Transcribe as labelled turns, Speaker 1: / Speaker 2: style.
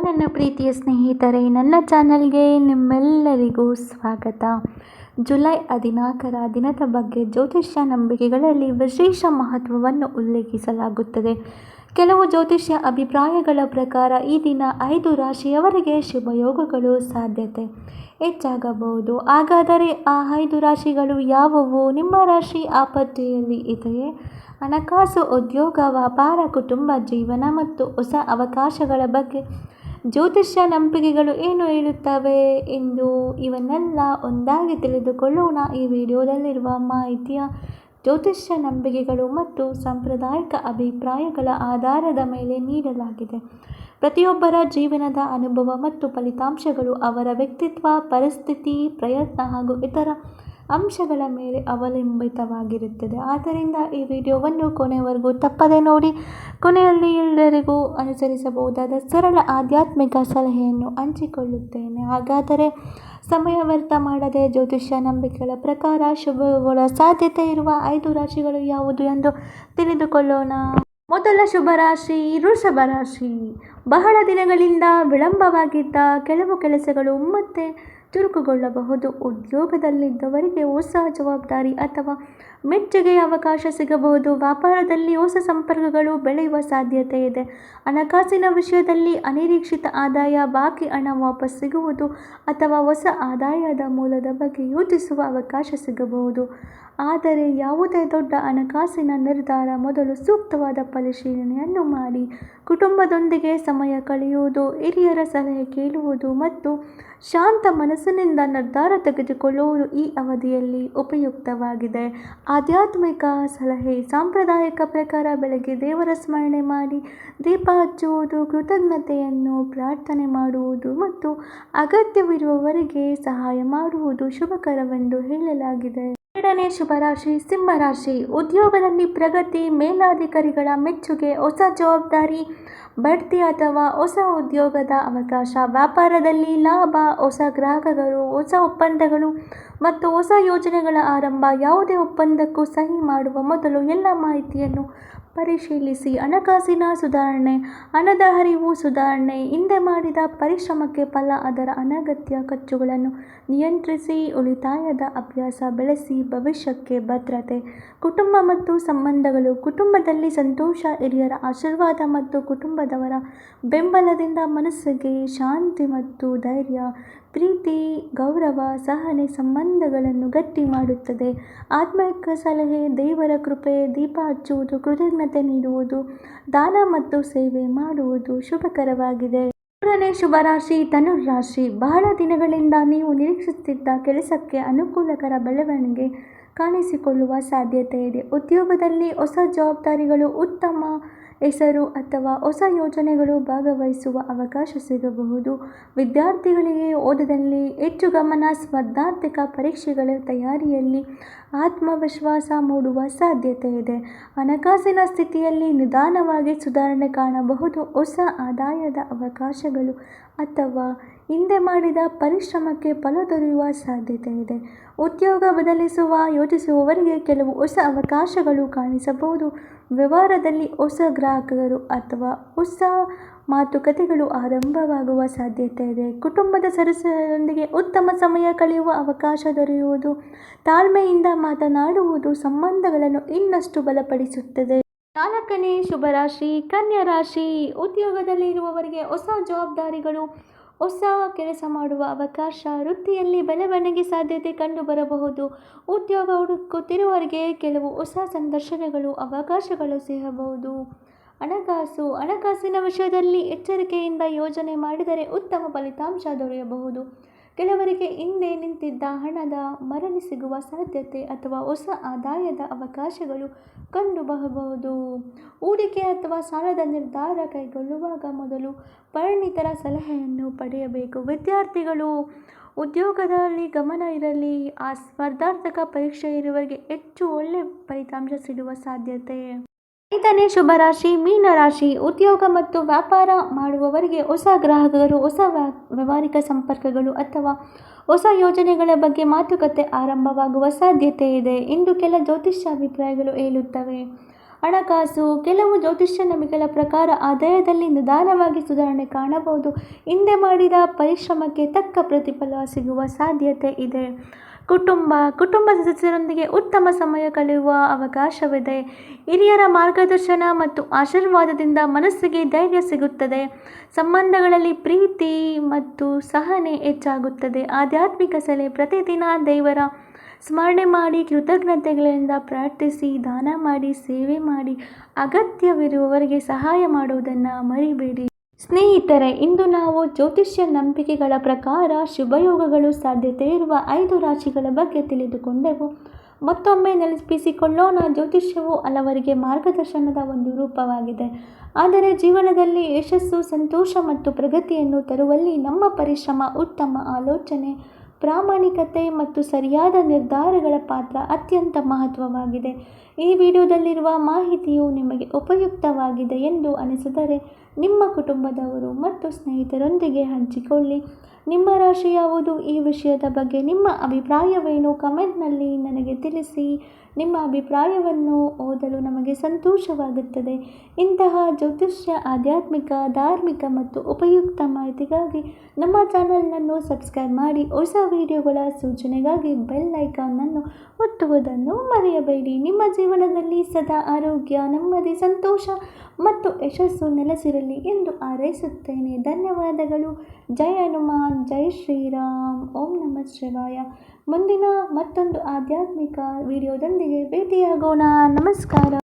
Speaker 1: ನನ್ನ ಪ್ರೀತಿಯ ಸ್ನೇಹಿತರೆ, ನನ್ನ ಚಾನಲ್ಗೆ ನಿಮ್ಮೆಲ್ಲರಿಗೂ ಸ್ವಾಗತ. ಜುಲೈ 14ರ ದಿನದ ಬಗ್ಗೆ ಜ್ಯೋತಿಷ್ಯ ನಂಬಿಕೆಗಳಲ್ಲಿ ವಿಶೇಷ ಮಹತ್ವವನ್ನು ಉಲ್ಲೇಖಿಸಲಾಗುತ್ತದೆ. ಕೆಲವು ಜ್ಯೋತಿಷ್ಯ ಅಭಿಪ್ರಾಯಗಳ ಪ್ರಕಾರ ಈ ದಿನ 5 ರಾಶಿಯವರಿಗೆ ಶುಭಯೋಗಗಳು ಸಾಧ್ಯತೆ ಹೆಚ್ಚಾಗಬಹುದು. ಹಾಗಾದರೆ ಆ 5 ರಾಶಿಗಳು ಯಾವುವು? ನಿಮ್ಮ ರಾಶಿ ಆ ಪಟ್ಟಿಯಲ್ಲಿ ಇದೆಯೇ? ಹಣಕಾಸು, ಉದ್ಯೋಗ, ವ್ಯಾಪಾರ, ಕುಟುಂಬ, ಜೀವನ ಮತ್ತು ಹೊಸ ಅವಕಾಶಗಳ ಬಗ್ಗೆ ಜ್ಯೋತಿಷ್ಯ ನಂಬಿಕೆಗಳು ಏನು ಹೇಳುತ್ತವೆ ಎಂದು ಇವನ್ನೆಲ್ಲ ಒಂದಾಗಿ ತಿಳಿದುಕೊಳ್ಳೋಣ. ಈ ವಿಡಿಯೋದಲ್ಲಿರುವ ಮಾಹಿತಿಯ ಜ್ಯೋತಿಷ್ಯ ನಂಬಿಕೆಗಳು ಮತ್ತು ಸಾಂಪ್ರದಾಯಿಕ ಅಭಿಪ್ರಾಯಗಳ ಆಧಾರದ ಮೇಲೆ ನೀಡಲಾಗಿದೆ. ಪ್ರತಿಯೊಬ್ಬರ ಜೀವನದ ಅನುಭವ ಮತ್ತು ಫಲಿತಾಂಶಗಳು ಅವರ ವ್ಯಕ್ತಿತ್ವ, ಪರಿಸ್ಥಿತಿ, ಪ್ರಯತ್ನ ಹಾಗೂ ಇತರ ಅಂಶಗಳ ಮೇಲೆ ಅವಲಂಬಿತವಾಗಿರುತ್ತದೆ. ಆದ್ದರಿಂದ ಈ ವಿಡಿಯೋವನ್ನು ಕೊನೆಯವರೆಗೂ ತಪ್ಪದೆ ನೋಡಿ. ಕೊನೆಯಲ್ಲಿ ಎಲ್ಲರಿಗೂ ಅನುಸರಿಸಬಹುದಾದ ಸರಳ ಆಧ್ಯಾತ್ಮಿಕ ಸಲಹೆಯನ್ನು ಹಂಚಿಕೊಳ್ಳುತ್ತೇನೆ. ಹಾಗಾದರೆ ಸಮಯ ವ್ಯರ್ಥ ಮಾಡದೆ ಜ್ಯೋತಿಷ್ಯ ನಂಬಿಕೆಗಳ ಪ್ರಕಾರ ಶುಭಗಳ ಸಾಧ್ಯತೆ ಇರುವ 5 ರಾಶಿಗಳು ಯಾವುದು ಎಂದು ತಿಳಿದುಕೊಳ್ಳೋಣ. ಮೊದಲ ಶುಭ ರಾಶಿ ವೃಷಭ ರಾಶಿ. ಬಹಳ ದಿನಗಳಿಂದ ವಿಳಂಬವಾಗಿದ್ದ ಕೆಲವು ಕೆಲಸಗಳು ಮತ್ತೆ ಚುರುಕುಗೊಳ್ಳಬಹುದು. ಉದ್ಯೋಗದಲ್ಲಿದ್ದವರಿಗೆ ಹೊಸ ಜವಾಬ್ದಾರಿ ಅಥವಾ ಮೆಚ್ಚುಗೆಯ ಅವಕಾಶ ಸಿಗಬಹುದು. ವ್ಯಾಪಾರದಲ್ಲಿ ಹೊಸ ಸಂಪರ್ಕಗಳು ಬೆಳೆಯುವ ಸಾಧ್ಯತೆ ಇದೆ. ಹಣಕಾಸಿನ ವಿಷಯದಲ್ಲಿ ಅನಿರೀಕ್ಷಿತ ಆದಾಯ, ಬಾಕಿ ಹಣ ವಾಪಸ್ ಸಿಗುವುದು ಅಥವಾ ಹೊಸ ಆದಾಯದ ಮೂಲದ ಬಗ್ಗೆ ಯೋಚಿಸುವ ಅವಕಾಶ ಸಿಗಬಹುದು. ಆದರೆ ಯಾವುದೇ ದೊಡ್ಡ ಹಣಕಾಸಿನ ನಿರ್ಧಾರ ಮೊದಲು ಸೂಕ್ತವಾದ ಪರಿಶೀಲನೆಯನ್ನು ಮಾಡಿ. ಕುಟುಂಬದೊಂದಿಗೆ ಸಮಯ ಕಳೆಯುವುದು, ಹಿರಿಯರ ಸಲಹೆ ಕೇಳುವುದು ಮತ್ತು ಶಾಂತ ಮನಸ್ಸಿನಿಂದ ನಿರ್ಧಾರ ತೆಗೆದುಕೊಳ್ಳುವುದು ಈ ಅವಧಿಯಲ್ಲಿ ಉಪಯುಕ್ತವಾಗಿದೆ. ಆಧ್ಯಾತ್ಮಿಕ ಸಲಹೆ. ಸಾಂಪ್ರದಾಯಿಕ ಪ್ರಕಾರ ಬೆಳಗ್ಗೆ ದೇವರ ಸ್ಮರಣೆ ಮಾಡಿ, ದೀಪ ಹಚ್ಚುವುದು, ಕೃತಜ್ಞತೆಯನ್ನು ಪ್ರಾರ್ಥನೆ ಮಾಡುವುದು ಮತ್ತು ಅಗತ್ಯವಿರುವವರಿಗೆ ಸಹಾಯ ಮಾಡುವುದು ಶುಭಕರವೆಂದು ಹೇಳಲಾಗಿದೆ. ಎರಡನೇ ಶುಭ ರಾಶಿ ಸಿಂಹ ರಾಶಿ. ಉದ್ಯೋಗದಲ್ಲಿ ಪ್ರಗತಿ, ಮೇಲಾಧಿಕಾರಿಗಳ ಮೆಚ್ಚುಗೆ, ಹೊಸ ಜವಾಬ್ದಾರಿ, ಬಡ್ತಿ ಅಥವಾ ಹೊಸ ಉದ್ಯೋಗದ ಅವಕಾಶ. ವ್ಯಾಪಾರದಲ್ಲಿ ಲಾಭ, ಹೊಸ ಗ್ರಾಹಕರು, ಹೊಸ ಒಪ್ಪಂದಗಳು ಮತ್ತು ಹೊಸ ಯೋಜನೆಗಳ ಆರಂಭ. ಯಾವುದೇ ಒಪ್ಪಂದಕ್ಕೂ ಸಹಿ ಮಾಡುವ ಮೊದಲು ಎಲ್ಲ ಮಾಹಿತಿಯನ್ನು ಪರಿಶೀಲಿಸಿ. ಹಣಕಾಸಿನ ಸುಧಾರಣೆ. ಹಣದ ಹರಿವು ಸುಧಾರಣೆ. ಹಿಂದೆ ಮಾಡಿದ ಪರಿಶ್ರಮಕ್ಕೆ ಫಲ. ಅದರ ಅನಗತ್ಯ ಖರ್ಚುಗಳನ್ನು ನಿಯಂತ್ರಿಸಿ. ಉಳಿತಾಯದ ಅಭ್ಯಾಸ ಬೆಳೆಸಿ. ಭವಿಷ್ಯಕ್ಕೆ ಭದ್ರತೆ. ಕುಟುಂಬ ಮತ್ತು ಸಂಬಂಧಗಳು. ಕುಟುಂಬದಲ್ಲಿ ಸಂತೋಷ, ಹಿರಿಯರ ಆಶೀರ್ವಾದ ಮತ್ತು ಕುಟುಂಬದವರ ಬೆಂಬಲದಿಂದ ಮನಸ್ಸಿಗೆ ಶಾಂತಿ ಮತ್ತು ಧೈರ್ಯ. ಪ್ರೀತಿ, ಗೌರವ, ಸಹನೆ ಸಂಬಂಧಗಳನ್ನು ಗಟ್ಟಿ ಮಾಡುತ್ತದೆ. ಆತ್ಮಿಕ ಸಲಹೆ. ದೇವರ ಕೃಪೆ, ದೀಪ ಹಚ್ಚುವುದು, ಕೃತಜ್ಞತೆ ನೀಡುವುದು, ದಾನ ಮತ್ತು ಸೇವೆ ಮಾಡುವುದು ಶುಭಕರವಾಗಿದೆ. ಮೂರನೇ ಶುಭ ರಾಶಿ ಧನುರಾಶಿ. ಬಹಳ ದಿನಗಳಿಂದ ನೀವು ನಿರೀಕ್ಷಿಸುತ್ತಿದ್ದ ಕೆಲಸಕ್ಕೆ ಅನುಕೂಲಕರ ಬೆಳವಣಿಗೆ ಕಾಣಿಸಿಕೊಳ್ಳುವ ಸಾಧ್ಯತೆ ಇದೆ. ಉದ್ಯೋಗದಲ್ಲಿ ಹೊಸ ಜವಾಬ್ದಾರಿಗಳು, ಉತ್ತಮ ಹೆಸರು ಅಥವಾ ಹೊಸ ಯೋಜನೆಗಳು ಭಾಗವಹಿಸುವ ಅವಕಾಶ ಸಿಗಬಹುದು. ವಿದ್ಯಾರ್ಥಿಗಳಿಗೆ ಓದಿನಲ್ಲಿ ಹೆಚ್ಚು ಗಮನ. ಸ್ಪರ್ಧಾತ್ಮಕ ಪರೀಕ್ಷೆಗಳ ತಯಾರಿಯಲ್ಲಿ ಆತ್ಮವಿಶ್ವಾಸ ಮೂಡುವ ಸಾಧ್ಯತೆ ಇದೆ. ಹಣಕಾಸಿನ ಸ್ಥಿತಿಯಲ್ಲಿ ನಿಧಾನವಾಗಿ ಸುಧಾರಣೆ ಕಾಣಬಹುದು. ಹೊಸ ಆದಾಯದ ಅವಕಾಶಗಳು ಅಥವಾ ಹಿಂದೆ ಮಾಡಿದ ಪರಿಶ್ರಮಕ್ಕೆ ಫಲ ದೊರೆಯುವ ಸಾಧ್ಯತೆ ಇದೆ. ಉದ್ಯೋಗ ಬದಲಿಸುವ ಯೋಚಿಸುವವರಿಗೆ ಕೆಲವು ಹೊಸ ಅವಕಾಶಗಳು ಕಾಣಿಸಬಹುದು. ವ್ಯವಹಾರದಲ್ಲಿ ಹೊಸ ಗ್ರಾಹಕರು ಅಥವಾ ಹೊಸ ಮಾತುಕತೆಗಳು ಆರಂಭವಾಗುವ ಸಾಧ್ಯತೆ ಇದೆ. ಕುಟುಂಬದ ಸದಸ್ಯರೊಂದಿಗೆ ಉತ್ತಮ ಸಮಯ ಕಳೆಯುವ ಅವಕಾಶ ದೊರೆಯುವುದು. ತಾಳ್ಮೆಯಿಂದ ಮಾತನಾಡುವುದು ಸಂಬಂಧಗಳನ್ನು ಇನ್ನಷ್ಟು ಬಲಪಡಿಸುತ್ತದೆ. ನಾಲ್ಕನೇ ಶುಭ ರಾಶಿ ಕನ್ಯಾ ರಾಶಿ. ಉದ್ಯೋಗದಲ್ಲಿ ಇರುವವರಿಗೆ ಹೊಸ ಜವಾಬ್ದಾರಿಗಳು, ಹೊಸ ಕೆಲಸ ಮಾಡುವ ಅವಕಾಶ, ವೃತ್ತಿಯಲ್ಲಿ ಬೆಳವಣಿಗೆ ಸಾಧ್ಯತೆ ಕಂಡುಬರಬಹುದು. ಉದ್ಯೋಗ ಹುಡುಕುತ್ತಿರುವವರಿಗೆ ಕೆಲವು ಹೊಸ ಸಂದರ್ಶನಗಳು, ಅವಕಾಶಗಳು ಸಿಗಬಹುದು. ಹಣಕಾಸಿನ ವಿಷಯದಲ್ಲಿ ಎಚ್ಚರಿಕೆಯಿಂದ ಯೋಜನೆ ಮಾಡಿದರೆ ಉತ್ತಮ ಫಲಿತಾಂಶ ದೊರೆಯಬಹುದು. ಕೆಲವರಿಗೆ ಹಿಂದೆ ನಿಂತಿದ್ದ ಹಣದ ಮರಳಿ ಸಿಗುವ ಸಾಧ್ಯತೆ ಅಥವಾ ಹೊಸ ಆದಾಯದ ಅವಕಾಶಗಳು ಕಂಡುಬರಬಹುದು. ಹೂಡಿಕೆ ಅಥವಾ ಸಾಲದ ನಿರ್ಧಾರ ಕೈಗೊಳ್ಳುವಾಗ ಮೊದಲು ಪರಿಣಿತರ ಸಲಹೆಯನ್ನು ಪಡೆಯಬೇಕು. ವಿದ್ಯಾರ್ಥಿಗಳು ಉದ್ಯೋಗದಲ್ಲಿ ಗಮನ ಇರಲಿ. ಸ್ಪರ್ಧಾತ್ಮಕ ಪರೀಕ್ಷೆ ಇರುವವರಿಗೆ ಹೆಚ್ಚು ಒಳ್ಳೆಯ ಫಲಿತಾಂಶ ಸಿಗುವ ಸಾಧ್ಯತೆ. ಐದನೇ ಶುಭ ರಾಶಿ ಮೀನ ರಾಶಿ. ಉದ್ಯೋಗ ಮತ್ತು ವ್ಯಾಪಾರ ಮಾಡುವವರಿಗೆ ಹೊಸ ಗ್ರಾಹಕರು, ಹೊಸ ವ್ಯಾವಹಾರಿಕ ಸಂಪರ್ಕಗಳು ಅಥವಾ ಹೊಸ ಯೋಜನೆಗಳ ಬಗ್ಗೆ ಮಾತುಕತೆ ಆರಂಭವಾಗುವ ಸಾಧ್ಯತೆ ಇದೆ ಎಂದು ಕೆಲ ಜ್ಯೋತಿಷ್ಯ ಅಭಿಪ್ರಾಯಗಳು ಹೇಳುತ್ತವೆ. ಹಣಕಾಸು. ಕೆಲವು ಜ್ಯೋತಿಷ್ಯ ನಂಬಿಕೆಗಳ ಪ್ರಕಾರ ಆದಾಯದಲ್ಲಿ ನಿಧಾನವಾಗಿ ಸುಧಾರಣೆ ಕಾಣಬಹುದು. ಹಿಂದೆ ಮಾಡಿದ ಪರಿಶ್ರಮಕ್ಕೆ ತಕ್ಕ ಪ್ರತಿಫಲ ಸಿಗುವ ಸಾಧ್ಯತೆ ಇದೆ. ಕುಟುಂಬ ಸದಸ್ಯರೊಂದಿಗೆ ಉತ್ತಮ ಸಮಯ ಕಳೆಯುವ ಅವಕಾಶವಿದೆ. ಹಿರಿಯರ ಮಾರ್ಗದರ್ಶನ ಮತ್ತು ಆಶೀರ್ವಾದದಿಂದ ಮನಸ್ಸಿಗೆ ಧೈರ್ಯ ಸಿಗುತ್ತದೆ. ಸಂಬಂಧಗಳಲ್ಲಿ ಪ್ರೀತಿ ಮತ್ತು ಸಹನೆ ಹೆಚ್ಚಾಗುತ್ತದೆ. ಆಧ್ಯಾತ್ಮಿಕ ಸಲಹೆ: ಪ್ರತಿದಿನ ದೇವರ ಸ್ಮರಣೆ ಮಾಡಿ, ಕೃತಜ್ಞತೆಗಳಿಂದ ಪ್ರಾರ್ಥಿಸಿ, ದಾನ ಮಾಡಿ, ಸೇವೆ ಮಾಡಿ, ಅಗತ್ಯವಿರುವವರಿಗೆ ಸಹಾಯ ಮಾಡುವುದನ್ನು ಮರಿಬೇಡಿ. ಸ್ನೇಹಿತರೆ, ಇಂದು ನಾವು ಜ್ಯೋತಿಷ್ಯ ನಂಬಿಕೆಗಳ ಪ್ರಕಾರ ಶುಭಯೋಗಗಳು ಸಾಧ್ಯತೆ ಇರುವ 5 ರಾಶಿಗಳ ಬಗ್ಗೆ ತಿಳಿದುಕೊಂಡೆವು. ಮತ್ತೊಮ್ಮೆ ನೆನಪಿಸಿಕೊಳ್ಳೋಣ, ಜ್ಯೋತಿಷ್ಯವು ಹಲವರಿಗೆ ಮಾರ್ಗದರ್ಶನದ ಒಂದು ರೂಪವಾಗಿದೆ. ಆದರೆ ಜೀವನದಲ್ಲಿ ಯಶಸ್ಸು, ಸಂತೋಷ ಮತ್ತು ಪ್ರಗತಿಯನ್ನು ತರುವಲ್ಲಿ ನಮ್ಮ ಪರಿಶ್ರಮ, ಉತ್ತಮ ಆಲೋಚನೆ, ಪ್ರಾಮಾಣಿಕತೆ ಮತ್ತು ಸರಿಯಾದ ನಿರ್ಧಾರಗಳ ಪಾತ್ರ ಅತ್ಯಂತ ಮಹತ್ವವಾಗಿದೆ. ಈ ವಿಡಿಯೋದಲ್ಲಿರುವ ಮಾಹಿತಿಯು ನಿಮಗೆ ಉಪಯುಕ್ತವಾಗಿದೆ ಎಂದು ಅನಿಸಿದರೆ ನಿಮ್ಮ ಕುಟುಂಬದವರು ಮತ್ತು ಸ್ನೇಹಿತರೊಂದಿಗೆ ಹಂಚಿಕೊಳ್ಳಿ. ನಿಮ್ಮ ರಾಶಿ ಯಾವುದು? ಈ ವಿಷಯದ ಬಗ್ಗೆ ನಿಮ್ಮ ಅಭಿಪ್ರಾಯವೇನು? ಕಮೆಂಟ್ನಲ್ಲಿ ನನಗೆ ತಿಳಿಸಿ. ನಿಮ್ಮ ಅಭಿಪ್ರಾಯವನ್ನು ಓದಲು ನಮಗೆ ಸಂತೋಷವಾಗುತ್ತದೆ. ಇಂತಹ ಜ್ಯೋತಿಷ್ಯ, ಆಧ್ಯಾತ್ಮಿಕ, ಧಾರ್ಮಿಕ ಮತ್ತು ಉಪಯುಕ್ತ ಮಾಹಿತಿಗಾಗಿ ನಮ್ಮ ಚಾನಲನ್ನು ಸಬ್ಸ್ಕ್ರೈಬ್ ಮಾಡಿ. ಹೊಸ ವಿಡಿಯೋಗಳ ಸೂಚನೆಗಾಗಿ ಬೆಲ್ ಐಕಾನ್ ಒತ್ತುವುದನ್ನು ಮರೆಯಬೇಡಿ. ನಿಮ್ಮ ಜೀವನದಲ್ಲಿ ಸದಾ ಆರೋಗ್ಯ, ನೆಮ್ಮದಿ, ಸಂತೋಷ ಮತ್ತು ಯಶಸ್ಸು ನೆಲೆಸಿರಲಿ ಎಂದು ಹಾರೈಸುತ್ತೇನೆ. ಧನ್ಯವಾದಗಳು. ಜೈ ಹನುಮಾನ್, ಜೈ ಶ್ರೀರಾಮ್. ಓಂ ನಮಃ ಶಿವಾಯ. ಮುಂದಿನ ಮತ್ತೊಂದು ಆಧ್ಯಾತ್ಮಿಕ ವಿಡಿಯೋದೊಂದಿಗೆ ಭೇಟಿಯಾಗೋಣ. ನಮಸ್ಕಾರ.